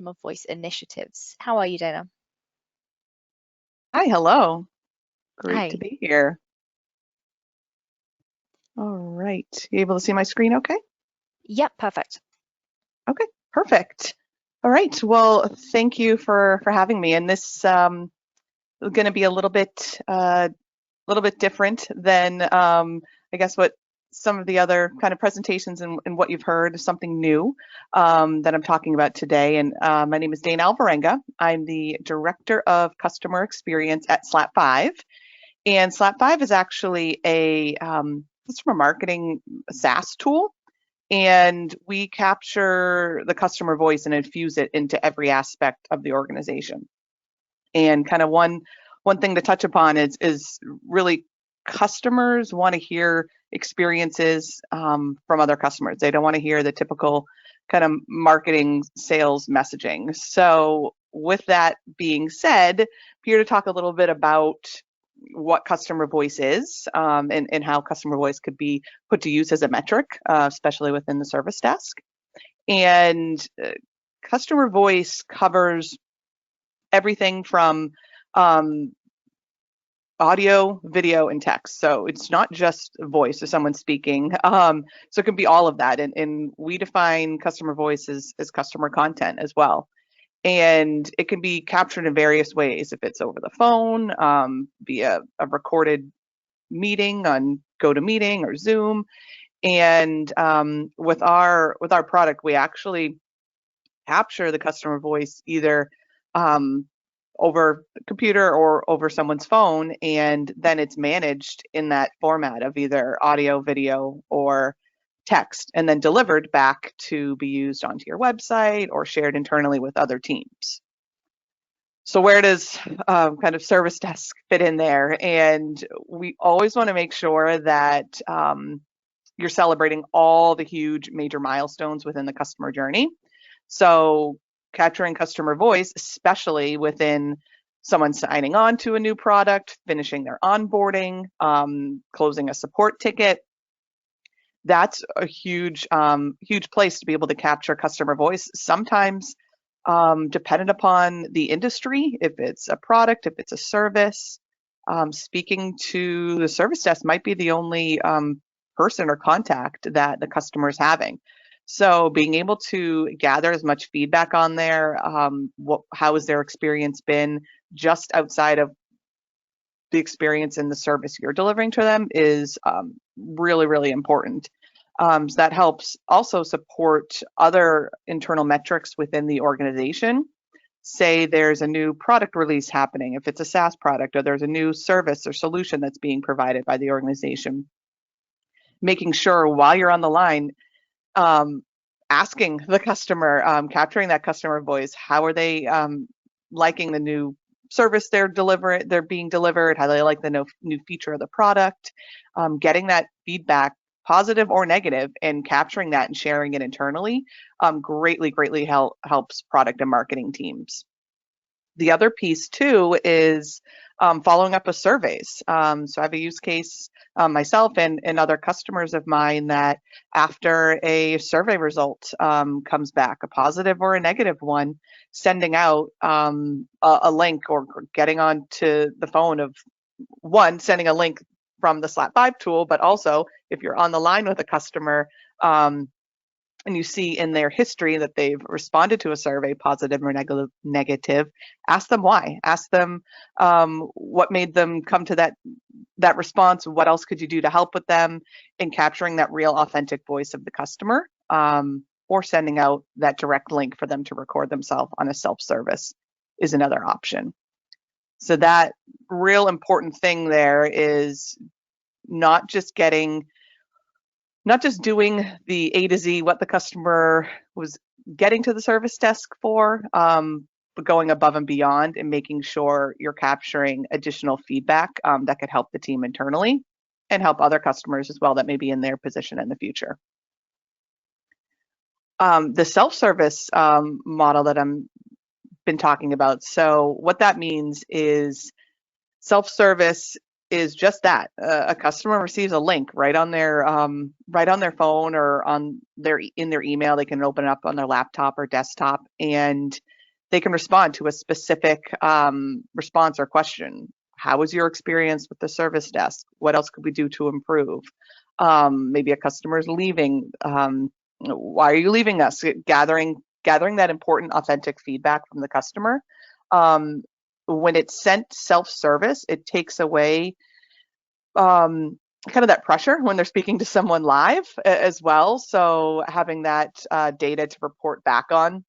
customer voice initiatives. How are you, Dana? Hi, hello. Great to Hi. be here. All right. You able to see my screen okay? Yep, perfect. Okay, perfect. All right. Well, thank you for having me. And this is going to be a little bit different than I guess what some of the other kind of presentations and what you've heard, something new that I'm talking about today. And my name is Dana Alvarenga. I'm the Director of Customer Experience at SlapFive. And SlapFive is actually a customer marketing SaaS tool, and we capture the customer voice and infuse it into every aspect of the organization. And kind of one thing to touch upon is really customers want to hear experiences from other customers. They don't want to hear the typical kind of marketing sales messaging. So with that being said, I'm here to talk a little bit about what customer voice is and how customer voice could be put to use as a metric, especially within the service desk. And customer voice covers everything from um, audio, video, and text. So it's not just voice of someone speaking. So it can be all of that. And we define customer voice as customer content as well. And it can be captured in various ways. If it's over the phone, via a recorded meeting on GoToMeeting or Zoom. And with our product, we actually capture the customer voice either um, over the computer or over someone's phone, and then it's managed in that format of either audio, video, or text, and then delivered back to be used onto your website or shared internally with other teams. So where does kind of service desk fit in there? And we always want to make sure that you're celebrating all the huge major milestones within the customer journey. So capturing customer voice, especially within someone signing on to a new product, finishing their onboarding, closing a support ticket. That's a huge place to be able to capture customer voice. Sometimes, dependent upon the industry, if it's a product, if it's a service, speaking to the service desk might be the only person or contact that the customer is having. So being able to gather as much feedback on there, how has their experience been just outside of the experience and the service you're delivering to them is really, really important. So that helps also support other internal metrics within the organization. Say there's a new product release happening, if it's a SaaS product, or there's a new service or solution that's being provided by the organization. Making sure while you're on the line, asking the customer, capturing that customer voice, how are they liking the new service they're being delivered, how they like the new feature of the product, getting that feedback, positive or negative, and capturing that and sharing it internally greatly helps product and marketing teams. The other piece too is following up with surveys. So I have a use case myself and other customers of mine that after a survey result comes back, a positive or a negative one, sending out a link or getting onto the phone of sending a link from the SlapFive tool, but also if you're on the line with a customer, and you see in their history that they've responded to a survey, positive or negative, ask them why. Ask them what made them come to that response. What else could you do to help with them? In capturing that real, authentic voice of the customer, or sending out that direct link for them to record themselves on a self-service is another option. So that real important thing there is not just doing the A to Z, what the customer was getting to the service desk for, but going above and beyond and making sure you're capturing additional feedback that could help the team internally and help other customers as well that may be in their position in the future. The self-service model that I'm been talking about. So what that means is self-service is just that. A customer receives a link right on their phone or in their email. They can open it up on their laptop or desktop, and they can respond to a specific response or question. How was your experience with the service desk? What else could we do to improve? Maybe a customer is leaving. Why are you leaving us? Gathering that important, authentic feedback from the customer. When it's sent self-service, it takes away kind of that pressure when they're speaking to someone live as well. So having that data to report back on,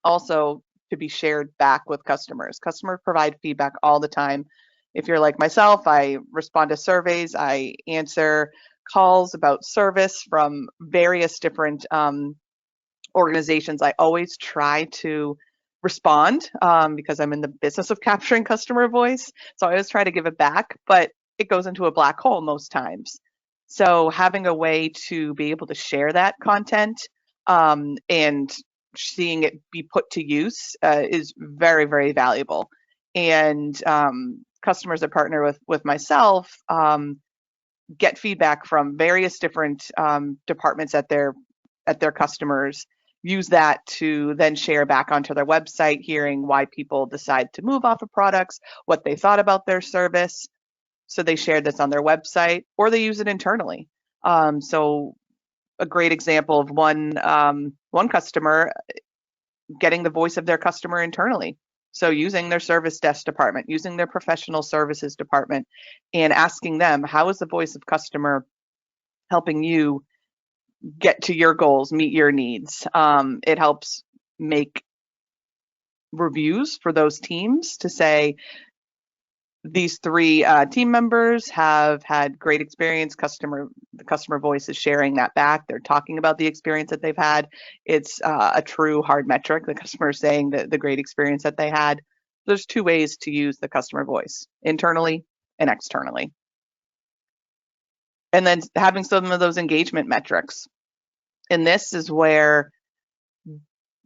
also to be shared back with customers. Customers provide feedback all the time. If you're like myself, I respond to surveys, I answer calls about service from various different organizations. I always try to respond because I'm in the business of capturing customer voice. So I always try to give it back, but it goes into a black hole most times. So having a way to be able to share that content and seeing it be put to use is very, very valuable. And customers that partner with myself get feedback from various different departments at their customers, use that to then share back onto their website, hearing why people decide to move off of products, what they thought about their service. So they share this on their website, or they use it internally. So a great example of one customer getting the voice of their customer internally. So using their service desk department, using their professional services department, and asking them, how is the voice of customer helping you get to your goals, meet your needs? It helps make reviews for those teams to say, these three team members have had great experience. The customer voice is sharing that back. They're talking about the experience that they've had. It's a true hard metric. The customer is saying the great experience that they had. There's two ways to use the customer voice, internally and externally. And then having some of those engagement metrics. And this is where,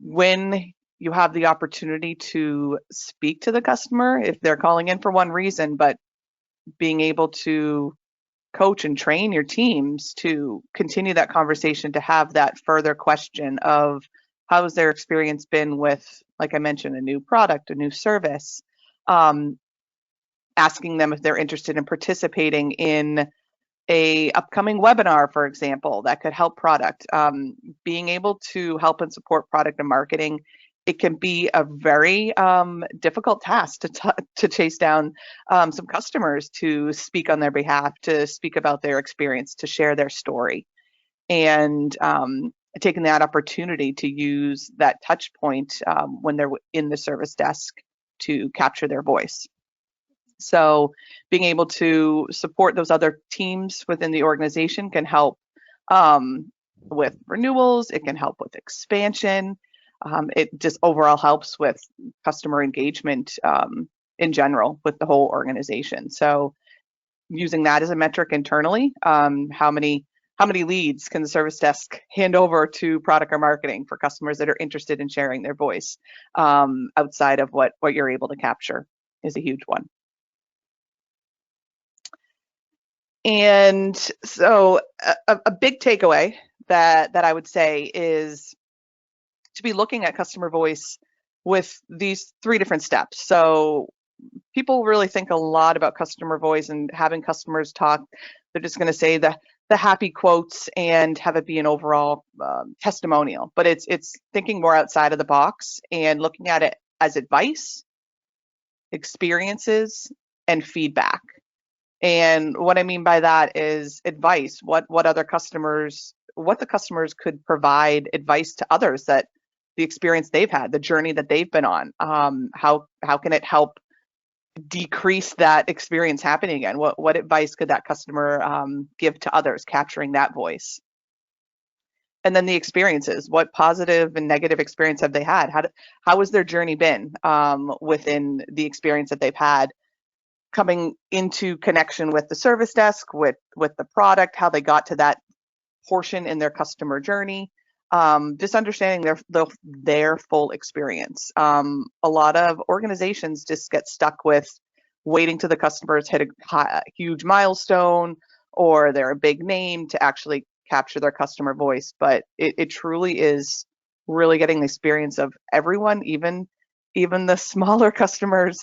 when you have the opportunity to speak to the customer, if they're calling in for one reason, but being able to coach and train your teams to continue that conversation, to have that further question of how has their experience been with, like I mentioned, a new product, a new service, asking them if they're interested in participating in a upcoming webinar, for example, that could help product, being able to help and support product and marketing. It can be a very difficult task to chase down some customers to speak on their behalf, to speak about their experience, to share their story, and taking that opportunity to use that touch point when they're in the service desk to capture their voice. So being able to support those other teams within the organization can help with renewals. It can help with expansion. It just overall helps with customer engagement in general with the whole organization. So using that as a metric internally, how many leads can the service desk hand over to product or marketing for customers that are interested in sharing their voice outside of what you're able to capture is a huge one. And so a big takeaway that I would say is to be looking at customer voice with these three different steps. So people really think a lot about customer voice and having customers talk. They're just going to say the happy quotes and have it be an overall testimonial. But it's thinking more outside of the box and looking at it as advice, experiences, and feedback. And what I mean by that is advice. What the customers could provide advice to others, that the experience they've had, the journey that they've been on. How can it help decrease that experience happening again? What advice could that customer give to others, capturing that voice? And then the experiences. What positive and negative experience have they had? How has their journey been within the experience that they've had? Coming into connection with the service desk, with the product, how they got to that portion in their customer journey, just understanding their full experience. A lot of organizations just get stuck with waiting till the customers hit a huge milestone or they're a big name to actually capture their customer voice. But it truly is really getting the experience of everyone, even the smaller customers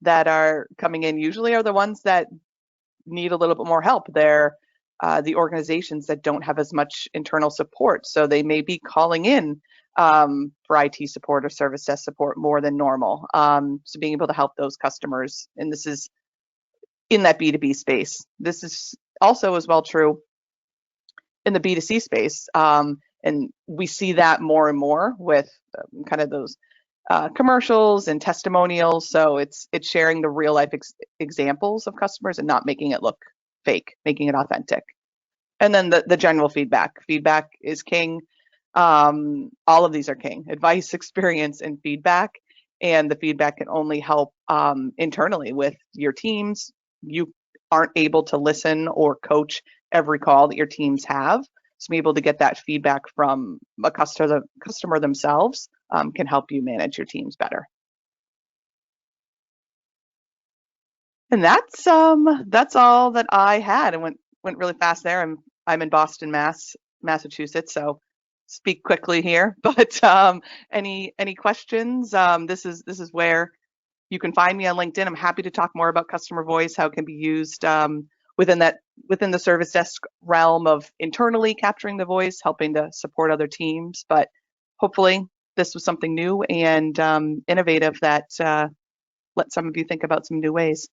that are coming in usually are the ones that need a little bit more help. They're the organizations that don't have as much internal support. So they may be calling in for IT support or service desk support more than normal. So being able to help those customers, and this is in that B2B space. This is also as well true in the B2C space. And we see that more and more with kind of those commercials and testimonials. So it's sharing the real life examples of customers and not making it look fake, making it authentic. And then the general feedback. Feedback is king. All of these are king. Advice, experience, and feedback. And the feedback can only help internally with your teams. You aren't able to listen or coach every call that your teams have. So being able to get that feedback from a customer themselves can help you manage your teams better. And that's all that I had. It went really fast there. I'm in Boston, Massachusetts, so speak quickly here. But any questions? This is where you can find me on LinkedIn. I'm happy to talk more about customer voice, how it can be used within the service desk realm of internally capturing the voice, helping to support other teams. But hopefully this was something new and innovative that let some of you think about some new ways.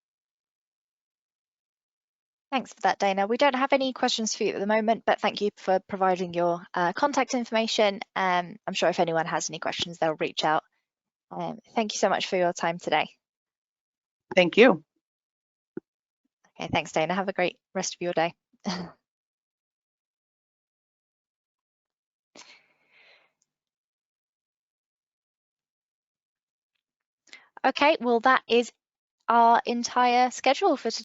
Thanks for that, Dana. We don't have any questions for you at the moment, but thank you for providing your contact information. I'm sure if anyone has any questions, they'll reach out. Thank you so much for your time today. Thank you. Okay, thanks, Dana. Have a great rest of your day. Okay, well, that is our entire schedule for today.